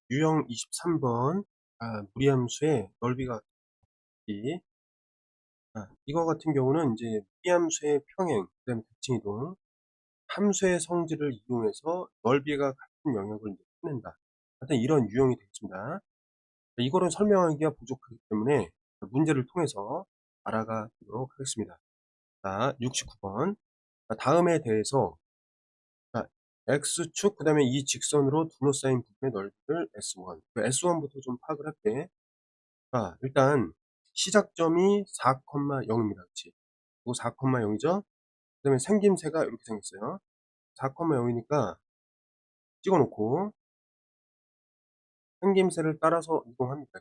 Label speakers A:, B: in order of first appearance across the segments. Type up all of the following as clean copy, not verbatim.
A: 유형 23번 무리함수의 넓이가 이 이거 같은 경우는 이제 무리함수의 평행, 그다음에 대칭이동, 함수의 성질을 이용해서 넓이가 같은 영역을 이제 찾는다. 하여튼 이런 유형이 되겠습니다. 이거를 설명하기가 부족하기 때문에 문제를 통해서 알아가 보도록 하겠습니다. 자, 69번. 다음에 대해서 X축, 그 다음에 이 직선으로 둘러싸인 부분의 넓이를 S1. 그 S1부터 좀 파악을 할게. 일단 시작점이 4,0입니다. 그치? 이거 4,0이죠? 그 다음에 생김새가 이렇게 생겼어요. 4,0이니까 찍어놓고 생김새를 따라서 이동합니다.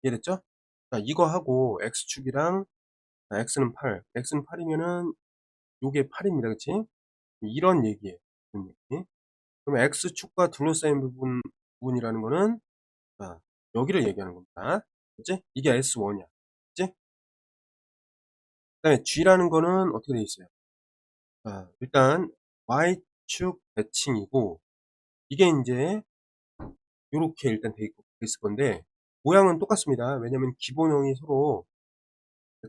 A: 이해됐죠? 자, 이거 하고 X축이랑 X는 8. X는 8이면은 요게 8입니다. 그치? 이런 얘기예요. 이런 얘기. 그럼 X축과 둘러싸인 부분이라는 거는 여기를 얘기하는 겁니다. 그치? 이게 S1이야. 그치? 그 다음에 G라는 거는 어떻게 돼 있어요? 일단 Y축 대칭이고, 이게 이제 요렇게 일단 돼 있을 건데, 모양은 똑같습니다. 왜냐면 기본형이 서로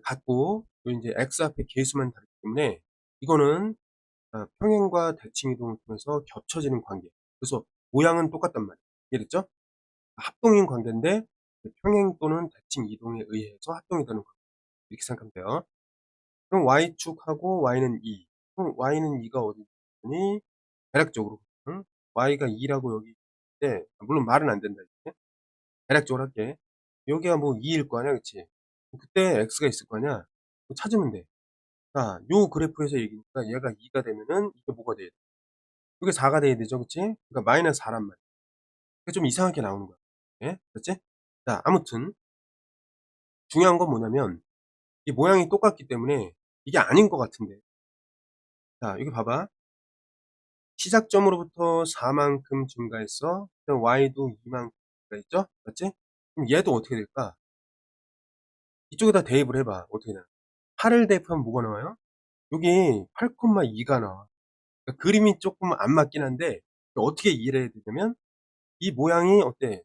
A: 같고, 또 이제 X 앞에 개수만 다르기 때문에, 이거는 평행과 대칭 이동을 통해서 겹쳐지는 관계. 그래서 모양은 똑같단 말이에요. 이해됐죠? 합동인 관계인데, 평행 또는 대칭 이동에 의해서 합동이 되는 관계. 이렇게 생각하면 돼요. 그럼 Y축하고 Y는 2. 그럼 Y는 2가 어디 있니? 대략적으로. 응? Y가 2라고 여기 있는데, 물론 말은 안 된다. 이렇게. 대략적으로 할게. 여기가 뭐 2일 거 아니야, 그치? 그때 X가 있을 거 아니야? 그거 찾으면 돼. 자, 요 그래프에서 얘기니까 얘가 2가 되면은 이게 뭐가 돼야 돼? 이게 4가 돼야 되죠, 그치? 그러니까 마이너스 4란 말이야. 그게 좀 이상하게 나오는 거야. 예? 그렇지? 자, 아무튼 중요한 건 뭐냐면 이 모양이 똑같기 때문에 이게 아닌 것 같은데. 자, 여기 봐봐. 시작점으로부터 4만큼 증가했어. 그다음 y도 2만큼 증가했죠? 맞지? 그럼 얘도 어떻게 될까? 이쪽에다 대입을 해봐. 어떻게 되나? 8을 대입하면 뭐가 나와요? 여기 8,2가 나와. 그러니까 그림이 조금 안 맞긴 한데 어떻게 이해를 해야 되냐면 이 모양이 어때?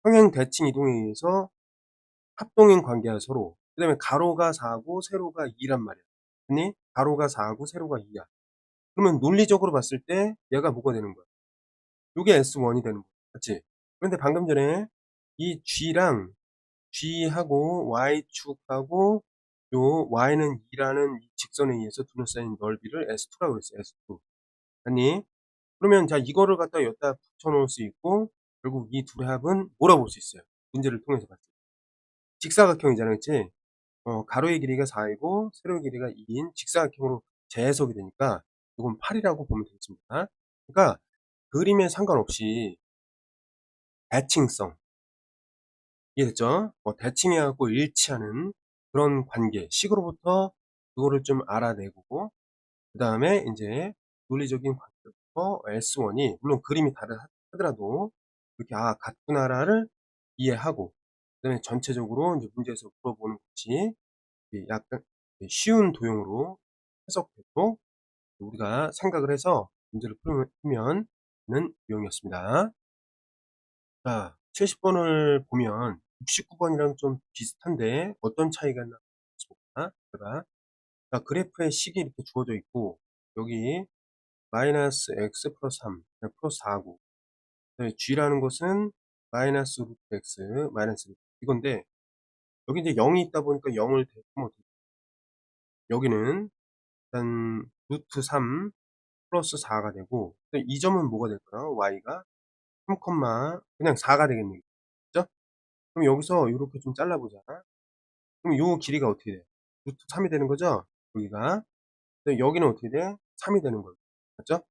A: 평행 대칭 이동에 의해서 합동인 관계야 서로. 그 다음에 가로가 4고 세로가 2란 말이야. 아니? 가로가 4고 세로가 2야. 그러면 논리적으로 봤을 때 얘가 뭐가 되는 거야? 요게 S1이 되는 거야. 맞지? 그런데 방금 전에 이 G랑 G하고 Y축하고 요 Y는 2라는 이 직선에 의해서 둘러싸인 넓이를 S2라고 했어요. S2. 아니? 그러면 자 이거를 갖다 여기다 붙여놓을 수 있고 결국 이 둘의 합은 뭐라고 볼 수 있어요. 문제를 통해서 봤을 때. 직사각형이잖아. 그치? 가로의 길이가 4이고 세로의 길이가 2인 직사각형으로 재해석이 되니까 이건 8이라고 보면 되겠습니다. 그러니까 그림에 상관없이 대칭성, 이해됐죠? 대칭해갖고 일치하는 그런 관계, 식으로부터 그거를 좀 알아내고, 그 다음에 이제 논리적인 관계부터 S1이, 물론 그림이 다르더라도, 이렇게, 같구나라를 이해하고, 그 다음에 전체적으로 이제 문제에서 물어보는 것이 약간 쉬운 도형으로 해석되고, 우리가 생각을 해서 문제를 풀면 는 유형이었습니다. 자, 70번을 보면 69번이랑 좀 비슷한데 어떤 차이가 있나 보겠습니다. 제가 그래프의 식이 이렇게 주어져 있고 여기 마이너스 x 플러스 3 플러스 4고 g라는 것은 마이너스 루트 x 마이너스 루트 이건데 여기 이제 0이 있다 보니까 0을 대입하면 어떻게 여기는 일단 루트 3 플러스 4가 되고 이 점은 뭐가 될까요? y가 3, 그냥 4가 되겠네요. 그죠? 그럼 여기서 이렇게 좀 잘라보자. 그럼 요 길이가 어떻게 돼? 루트 3이 되는 거죠? 여기가. 근데 여기는 어떻게 돼? 3이 되는 거예요. 맞죠?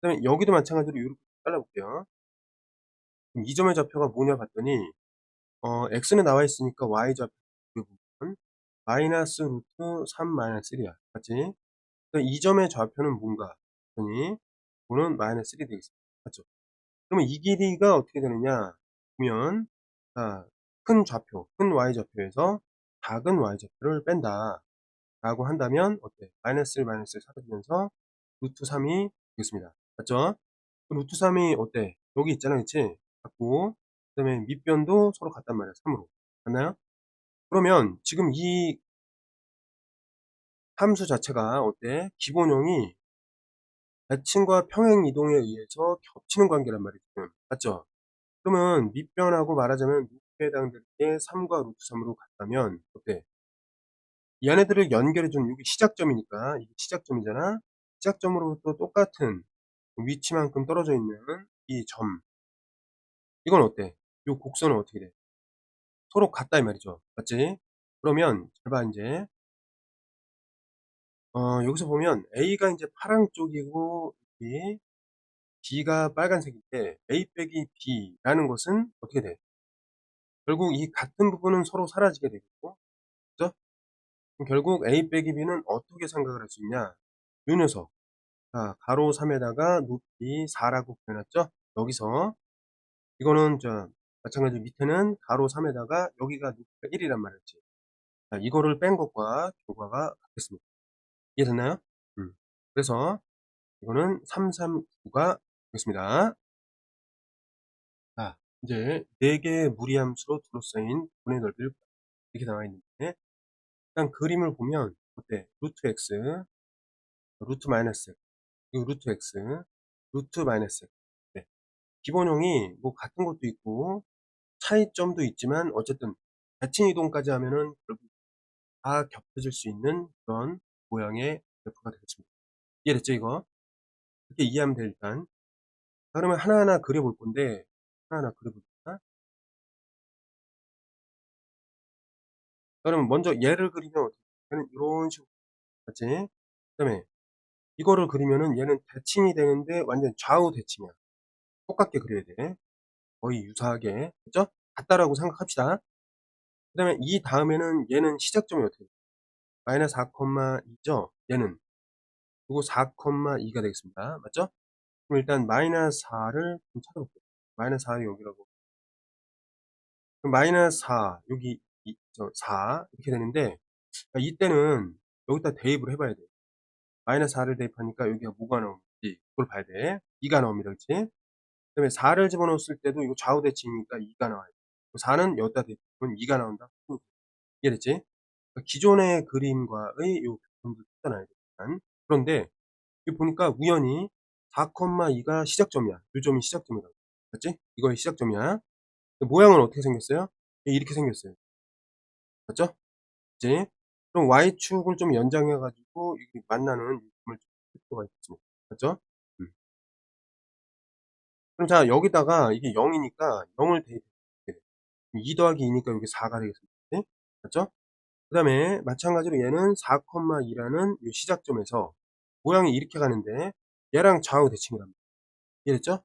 A: 그다음에 여기도 마찬가지로 이렇게 잘라볼게요. 그럼 이 점의 좌표가 뭐냐 봤더니 x는 나와 있으니까 y 좌표 이 부분 마이너스 루트 3 마이너스 1이야. 맞지? 그럼 이 점의 좌표는 뭔가 봤더니 이거는 마이너스 1이 되겠습니다. 맞죠? 그러면 이 길이가 어떻게 되느냐 보면 큰 좌표, 큰 y 좌표에서 작은 y 좌표를 뺀다. 라고 한다면 어때? 마이너스 1, 마이너스 1 사라지면서 루트 3이 되겠습니다. 맞죠? 루트 3이 어때? 여기 있잖아, 그치? 같고, 그 다음에 밑변도 서로 같단 말이야. 3으로. 맞나요? 그러면 지금 이 함수 자체가 어때? 기본형이 대칭과 평행 이동에 의해서 겹치는 관계란 말이지. 맞죠? 그러면 밑변하고 말하자면 루트에 해당될 때 3과 루트 3으로 같다면 어때? 얘네들을 연결해주는 여기 시작점이니까 이게 시작점이잖아. 시작점으로부터 똑같은 위치만큼 떨어져 있는 이 점, 이건 어때? 요 곡선은 어떻게 돼? 서로 같다 이 말이죠. 맞지? 그러면 잘 봐 이제 여기서 보면 A가 이제 파랑 쪽이고 이 B가 빨간색인데 A 빼기 B라는 것은 어떻게 돼? 결국 이 같은 부분은 서로 사라지게 되겠고, 그죠? 그럼 결국 A 빼기 B는 어떻게 생각을 할 수 있냐? 요 녀석. 자, 가로 3에다가 높이 4라고 표현했죠? 여기서 이거는 마찬가지로 밑에는 가로 3에다가 여기가 높이가 1이란 말이었지. 자, 이거를 뺀 것과 결과가 같겠습니다. 이해됐나요? 그래서 이거는 339가 되겠습니다. 자, 이제 4개의 무리함수로 둘러싸인 분의 넓이를 이렇게 나와 있는데, 일단 그림을 보면 어때? 루트 x, 루트 마이너스, 그리고 루트 x, 루트 마이너스. 네. 기본형이 뭐 같은 것도 있고 차이점도 있지만 어쨌든 대칭 이동까지 하면은 결국 다 겹쳐질 수 있는 그런 모양의 그래프가 되겠습니다. 이해됐죠 이거? 이렇게 이해하면 돼 일단. 자, 그러면 하나하나 그려볼 건데 하나하나 그려볼까? 그러면 먼저 얘를 그리면 어떻게 돼? 얘는 이런 식으로 맞지? 그 다음에 이거를 그리면은 얘는 대칭이 되는데 완전 좌우 대칭이야. 똑같게 그려야 돼. 거의 유사하게. 그죠? 같다라고 생각합시다. 그 다음에 이 다음에는 얘는 시작점이 어떻게 돼? 마이너스 4,2죠? 얘는. 그리고 4,2가 되겠습니다. 맞죠? 그럼 일단 마이너스 4를 좀 찾아볼게요. 마이너스 4를 여기라고. 그럼 마이너스 4, 여기 4 이렇게 되는데 이때는 여기다 대입을 해봐야 돼. 마이너스 4를 대입하니까 여기가 뭐가 나오는지 그걸 봐야 돼. 2가 나옵니다. 그치? 그 다음에 4를 집어넣었을 때도 이거 좌우 대칭이니까 2가 나와요. 4는 여기다 대입하면 2가 나온다. 이해됐지? 그러니까 기존의 그림과의 요 부분도 찾아놔야 돼. 일단. 그런데 여기 보니까 우연히 4,2가 시작점이야. 요 점이 시작점이라고. 맞지? 이거의 시작점이야. 모양은 어떻게 생겼어요? 이렇게 생겼어요. 맞죠? 그치? 그럼 Y축을 좀 연장해가지고 이렇게 만나는 점을 좀 할 필요가 있습니다. 맞죠? 음. 그럼 자, 여기다가 이게 0이니까 0을 대입해. 2 더하기 2니까 여기 4가 되겠습니다. 네? 맞죠? 그 다음에 마찬가지로 얘는 4,2라는 이 시작점에서 모양이 이렇게 가는데 얘랑 좌우 대칭이랍니다. 이해됐죠?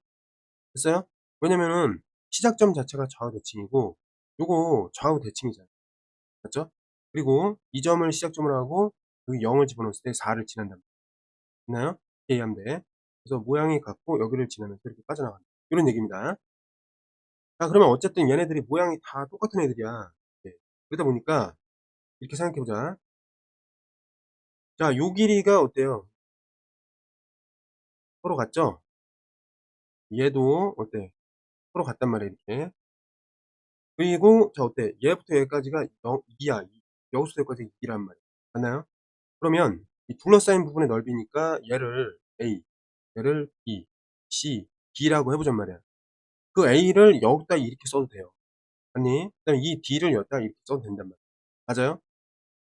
A: 됐어요? 왜냐면은 시작점 자체가 좌우 대칭이고 요거 좌우 대칭이잖아요. 맞죠? 그리고 이 점을 시작점으로 하고 여기 0을 집어넣었을 때 4를 지난답니다. 됐나요? 이렇게 이해하면 돼. 그래서 모양이 같고 여기를 지나면서 이렇게 빠져나간다. 이런 얘기입니다. 자, 그러면 어쨌든 얘네들이 모양이 다 똑같은 애들이야. 네. 그러다 보니까 이렇게 생각해보자. 자, 요 길이가 어때요? 서로 같죠? 얘도 어때? 서로 같단 말이야, 이렇게. 그리고 자, 어때? 얘부터 여기까지가 2야. 여기서부터 여기까지 2란 말이야. 맞나요? 그러면 이 둘러싸인 부분의 넓이니까 얘를 A, 얘를 B, C, D라고 해보잔 말이야. 그 A를 여기다 이렇게 써도 돼요. 아니, 그다음에 이 D를 여기다 이렇게 써도 된단 말이야. 맞아요?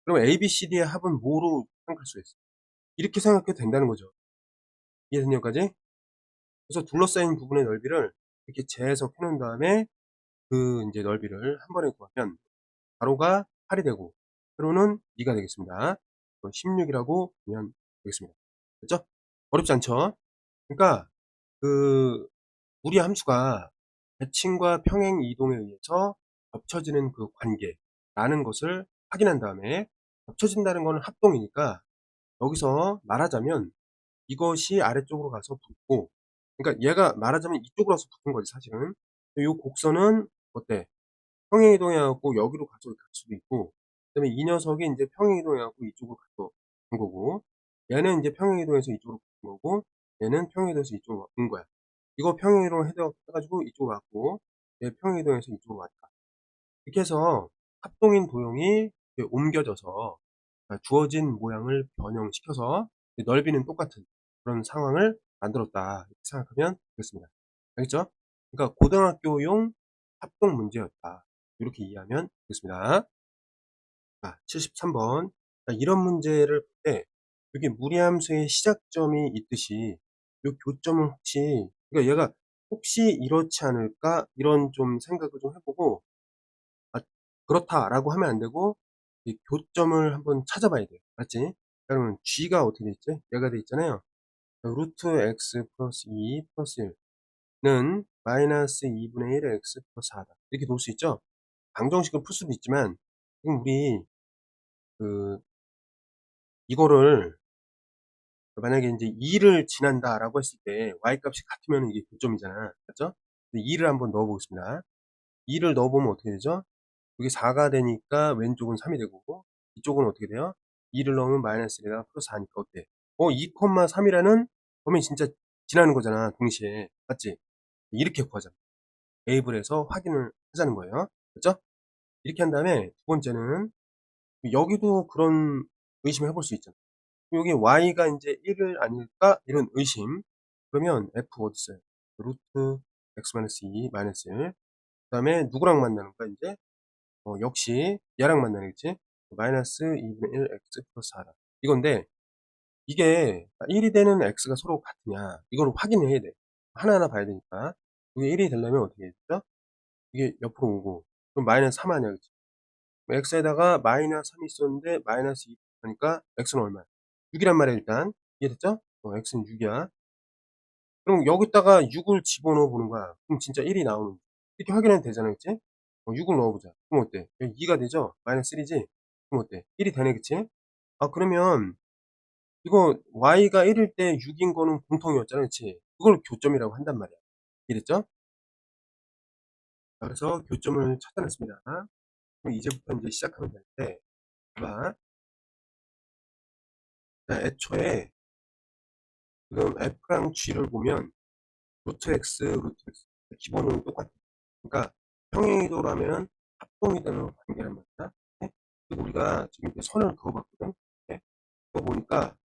A: 그럼 A, B, C, D의 합은 뭐로 생각할 수 있어? 이렇게 생각해도 된다는 거죠. 이해됐냐, 여기까지? 그래서 둘러싸인 부분의 넓이를 이렇게 재해석해 놓은 다음에 그 이제 넓이를 한 번에 구하면 가로가 8이 되고 세로는 2가 되겠습니다. 16이라고 보면 되겠습니다. 됐죠? 어렵지 않죠? 그러니까 그 무리 함수가 대칭과 평행 이동에 의해서 겹쳐지는 그 관계라는 것을 확인한 다음에 겹쳐진다는 것은 합동이니까 여기서 말하자면 이것이 아래쪽으로 가서 붙고, 그러니까 얘가 말하자면 이쪽으로 가서 붙은 거지 사실은. 이 곡선은 어때? 평행이동해갖고 여기로 가서 갈 수도 있고, 그 다음에 이 녀석이 이제 평행이동해갖고 이쪽으로 가서 간 거고, 얘는 이제 평행이동해서 이쪽으로 간 거고, 얘는 평행이동해서 이쪽으로 온 거야. 이거 평행이동 해가지고 이쪽으로 왔고, 얘 평행이동해서 이쪽으로 왔다. 이렇게 해서 합동인 도형이 옮겨져서 주어진 모양을 변형시켜서 넓이는 똑같은 그런 상황을 만들었다. 이렇게 생각하면 되겠습니다. 알겠죠? 그러니까 고등학교용 합동 문제였다. 이렇게 이해하면 되겠습니다. 73번. 이런 문제를 볼 때 여기 무리함수의 시작점이 있듯이 이 교점을 혹시, 그러니까 얘가 혹시 이렇지 않을까 이런 좀 생각을 좀 해보고, 그렇다라고 하면 안 되고 이 교점을 한번 찾아봐야 돼요. 맞지? 그러면 g가 어떻게 돼 있지? 얘가 돼 있잖아요. 루트 x 플러스 2 플러스 1는 마이너스 2분의 1 x 플러스 4다. 이렇게 놓을 수 있죠? 방정식을 풀 수도 있지만 지금 우리 이거를 만약에 이제 2를 지난다라고 했을 때 y 값이 같으면 이게 교점이잖아. 맞죠? 2를 한번 넣어보겠습니다. 2를 넣어보면 어떻게 되죠? 여기 4가 되니까 왼쪽은 3이 되고, 이쪽은 어떻게 돼요? 2를 넣으면 마이너스 1에다가 플러스 4니까 어때? 2,3이라는 범위 진짜 지나는 거잖아, 동시에. 맞지? 이렇게 구하자. 대입을 해서 확인을 하자는 거예요. 그렇죠? 이렇게 한 다음에 두 번째는 여기도 그런 의심을 해볼 수 있잖아. 여기 y가 이제 1을 아닐까? 이런 의심. 그러면 f 어디 있어요? 루트 x-2 마이너스 1. 그 다음에 누구랑 만나는 거야, 이제? 역시 얘랑 만나겠지? 마이너스 2분의 1 x 플러스 4다. 이건데 이게 1이 되는 x가 서로 같으냐 이걸 확인해야 돼. 하나하나 봐야 되니까. 이게 1이 되려면 어떻게 해야죠? 이게 옆으로 오고 그럼 마이너스 3 아니야, 그치? x에다가 마이너스 3이 있었는데 마이너스 2 하니까 x는 얼마야? 6이란 말이야. 일단 이해됐죠? x는 6이야. 그럼 여기다가 6을 집어넣어 보는 거야. 그럼 진짜 1이 나오는, 이렇게 확인하면 되잖아, 그치? 6을 넣어보자. 그럼 어때? 여기 2가 되죠? 마이너스 3지? 그럼 어때? 1이 되네, 그치? 그러면 이거 y가 1일 때 6인 거는 공통이었잖아, 그치? 그걸 교점이라고 한단 말이야. 이랬죠? 그래서 교점을 찾아냈습니다. 그럼 이제부터 이제 시작하면 되는데, 봐봐. 자, 애초에 지금 f랑 g를 보면 루트 x, 루트 x 기본은 똑같아. 그러니까 평행이도라면 합동이되는 관계란 말이야. 네? 그리고 우리가 지금 이제 선을 그어봤거든. 네? 그거 보니까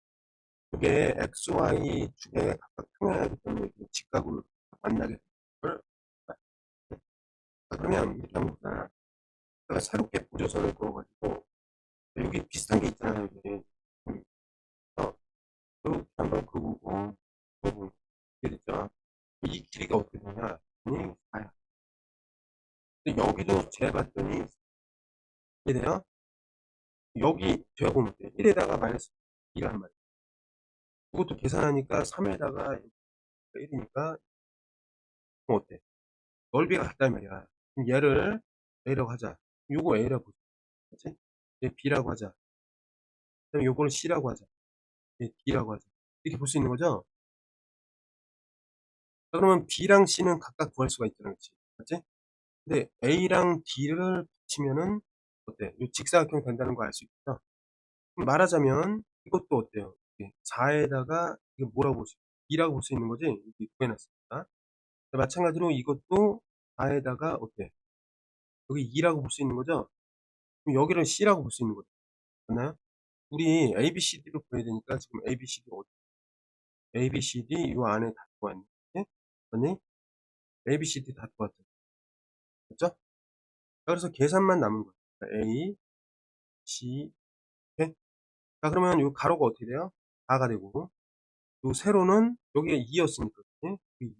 A: 이게 x, y 중에 각각 평행하기 때문에 직각으로 만나게 되는 걸. 그러면 이렇게 한번 보자. 내가 새롭게 보조선을 그어가지고 여기 비슷한 게 있잖아요. 여기. 이렇게 한번 그어보고 이렇게 됐죠. 이 길이가 어떻게 되냐? 4야. 근데 여기도 재봤더니 이래요. 여기 재보면 돼. 1에다가 마이너스 2란 말이야. 그것도 계산하니까 3에다가 1이니까 그럼 어때? 넓이가 같단 말이야. 그럼 얘를 A라고 하자. 요거 A라고 보자. 그치? 얘 B라고 하자. 그다음에 요거를 C라고 하자. 얘 D라고 하자. 이렇게 볼 수 있는 거죠? 자, 그러면 B랑 C는 각각 구할 수가 있잖아. 그치? 맞지? 근데 A랑 D를 붙이면은 어때? 요 직사각형 된다는 거 알 수 있죠? 그럼 말하자면 이것도 어때요? 4에다가 이거 뭐라고 볼 수 있어? 2라고 볼 수 있는 거지? 이렇게 구해놨습니다. 마찬가지로 이것도 4에다가 어때? 여기 2라고 볼 수 있는 거죠? 그럼 여기를 C라고 볼 수 있는 거죠. 맞나요? 우리 A, B, C, D를 구해야 되니까 지금 A, B, C, D 어디? A, B, C, D 요 안에 다 들어왔네. 맞니? A, B, C, D 다 들어왔죠. 그렇죠? 그래서 계산만 남은 거예요. A, C, 오케이? 자, 그러면 요 가로가 어떻게 돼요? 4가 되고, 요 세로는 여기가 2였으니까,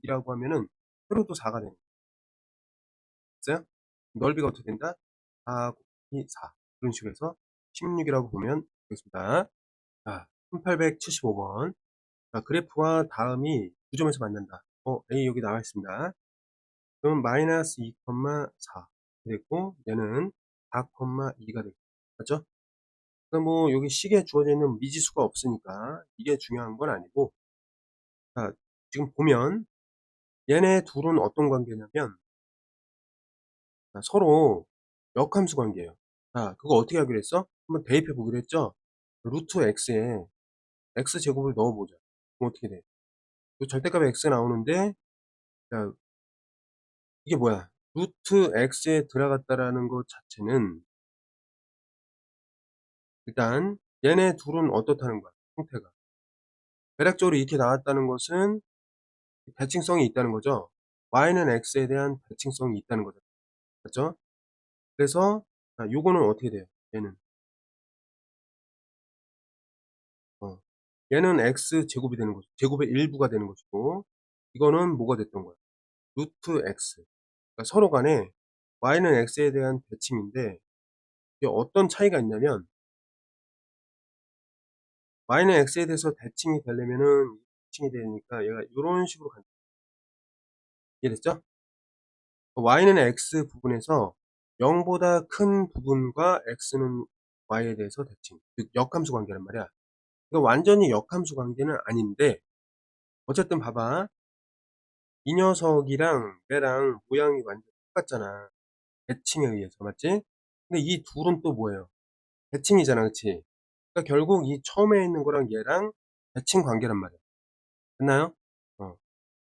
A: 2라고 하면은 세로도 4가 되는 거예요. 넓이가 어떻게 된다? 4 곱하기 4. 이런 식으로 해서 16이라고 보면 되겠습니다. 자, 1875번. 자, 그래프와 다음이 9점에서 만난다. A 여기 나와 있습니다. 그럼 마이너스 2,4 됐고, 얘는 4,2가 되고, 맞죠? 그럼 뭐, 여기 식에 주어져 있는 미지수가 없으니까, 이게 중요한 건 아니고, 자, 지금 보면, 얘네 둘은 어떤 관계냐면, 서로 역함수 관계예요. 자, 그거 어떻게 하기로 했어? 한번 대입해 보기로 했죠? 루트 x에 x제곱을 넣어보자. 그럼 어떻게 돼? 절대값 x 나오는데, 자, 이게 뭐야? 루트 x에 들어갔다라는 것 자체는 일단 얘네 둘은 어떻다는 거야, 형태가. 대략적으로 이렇게 나왔다는 것은 대칭성이 있다는 거죠. y는 x에 대한 대칭성이 있다는 거죠. 맞죠? 그래서 자, 요거는 어떻게 돼요? 얘는 어, 얘는 x 제곱이 되는 거죠. 제곱의 일부가 되는 것이고, 이거는 뭐가 됐던 거야? 루트 x. 그러니까 서로 간에 y는 x에 대한 대칭인데, 이게 어떤 차이가 있냐면 y는 x에 대해서 대칭이 되려면은 대칭이 되니까 얘가 이런 식으로 간다. 이해됐죠? y는 x 부분에서 0보다 큰 부분과 x는 y에 대해서 대칭, 즉 역함수 관계란 말이야. 이거 완전히 역함수 관계는 아닌데, 어쨌든 봐봐. 이 녀석이랑 얘랑 모양이 완전 똑같잖아. 대칭에 의해서, 맞지? 근데 이 둘은 또 뭐예요? 대칭이잖아, 그치? 그러니까 결국 이 처음에 있는 거랑 얘랑 대칭 관계란 말이야. 됐나요? 어.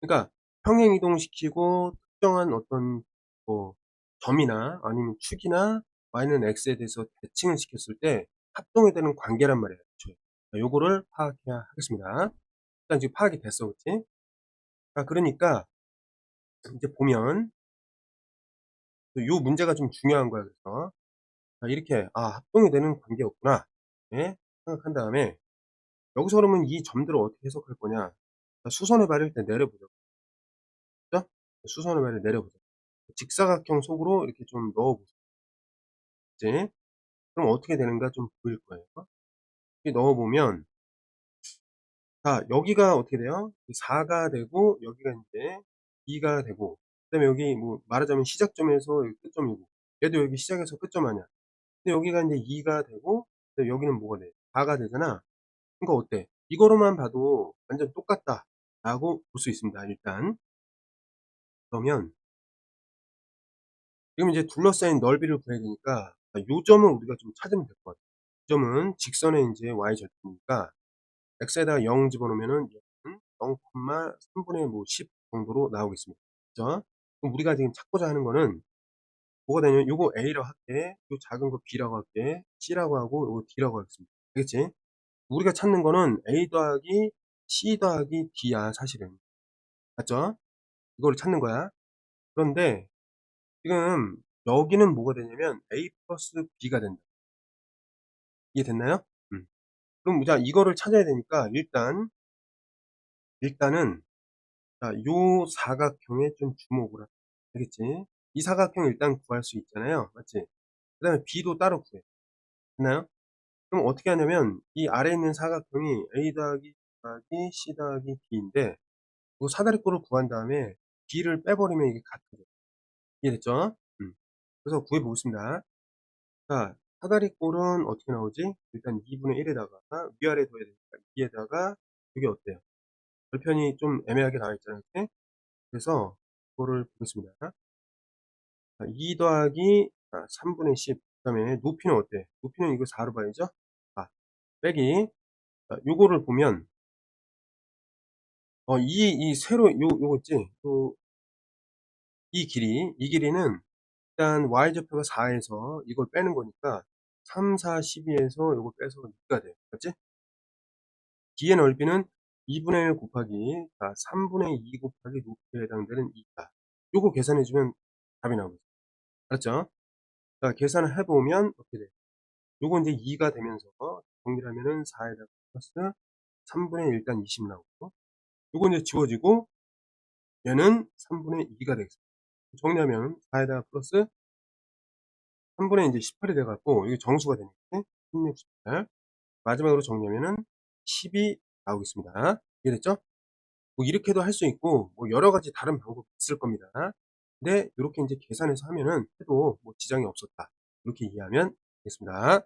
A: 그러니까 평행 이동시키고 특정한 어떤 뭐 점이나 아니면 축이나 y는 x에 대해서 대칭을 시켰을 때 합동이 되는 관계란 말이에요. 그쵸? 자, 요거를 파악해야 하겠습니다. 일단 지금 파악이 됐어, 그치? 자, 그러니까 이제 보면 요 문제가 좀 중요한 거야. 그래서 자, 이렇게 합동이 되는 관계였구나. 네? 생각한 다음에 여기서 그러면 이 점들을 어떻게 해석할 거냐? 자, 수선의 발을 일단 내려보자. 그죠? 수선의 발을 내려보자. 직사각형 속으로 이렇게 좀 넣어보자. 그치? 그럼 어떻게 되는가 좀 보일 거예요. 이렇게 넣어보면, 자, 여기가 어떻게 돼요? 4가 되고, 여기가 이제 2가 되고, 그 다음에 여기 뭐 말하자면 시작점에서 여기 끝점이고, 얘도 여기 시작에서 끝점 아니야. 근데 여기가 이제 2가 되고, 근데 여기는 뭐가 돼? 4가 되잖아. 그러니까 어때? 이거로만 봐도 완전 똑같다. 라고 볼 수 있습니다. 일단. 그러면, 지금 이제 둘러싸인 넓이를 구해야 되니까, 요 점을 우리가 좀 찾으면 될 것 같아요. 이 점은 직선의 이제 y절편이니까, x에다가 0 집어넣으면은 얘는 0,3분의 뭐 10 정도로 나오겠습니다. 그죠? 그럼 우리가 지금 찾고자 하는 거는 뭐가 되냐면 요거 A라고 할게, 요 작은 거 B라고 할게, C라고 하고 요거 D라고 하겠습니다. 알겠지? 우리가 찾는 거는 A 더하기 C 더하기 D야, 사실은. 맞죠? 이거를 찾는 거야. 그런데 지금 여기는 뭐가 되냐면 A 플러스 B가 된다. 이해됐나요? 그럼 자, 이거를 찾아야 되니까 일단은 자, 요 사각형에 좀 주목을 하세요. 알겠지? 이 사각형 일단 구할 수 있잖아요. 맞지? 그 다음에 B도 따로 구해. 됐나요? 그럼 어떻게 하냐면, 이 아래에 있는 사각형이 A 더하기 C 더하기 B인데, 그 사다리꼴을 구한 다음에 B를 빼버리면 이게 같아져요. 이해됐죠? 그래서 구해보겠습니다. 자, 사다리꼴은 어떻게 나오지? 일단 2분의 1에다가 위아래 둬야 되니까 2에다가 이게 어때요? 별편이 좀 애매하게 나와 있잖아요. 이렇게? 그래서 그거를 보겠습니다. 2 더하기 3분의 10. 그 다음에 높이는 어때? 높이는 이거 4로 봐야죠? 빼기. 요거를 보면, 이 세로, 요거 있지? 이 길이는 일단 y좌표가 4에서 이걸 빼는 거니까 3, 4, 12에서 요거 빼서 6가 돼. 맞지? D의 넓이는 2분의 1 곱하기 3분의 2 곱하기 높이에 해당되는 2다. 요거 계산해주면 답이 나오겠죠. 알았죠? 자, 계산을 해보면 어떻게 돼? 요거 이제 2가 되면서 정리를 하면은 4에다가 플러스 3분의 1 일단 20 나오고, 요거 이제 지워지고 얘는 3분의 2가 되겠습니다. 정리하면 4에다가 플러스 3분의 이제 18이 돼갖고 이게 정수가 되니까 16, 18. 마지막으로 정리하면은 10이 나오겠습니다. 이해됐죠? 뭐 이렇게도 할 수 있고 뭐 여러 가지 다른 방법이 있을 겁니다. 근데 이렇게 이제 계산해서 하면은 해도 뭐 지장이 없었다. 이렇게 이해하면 되겠습니다.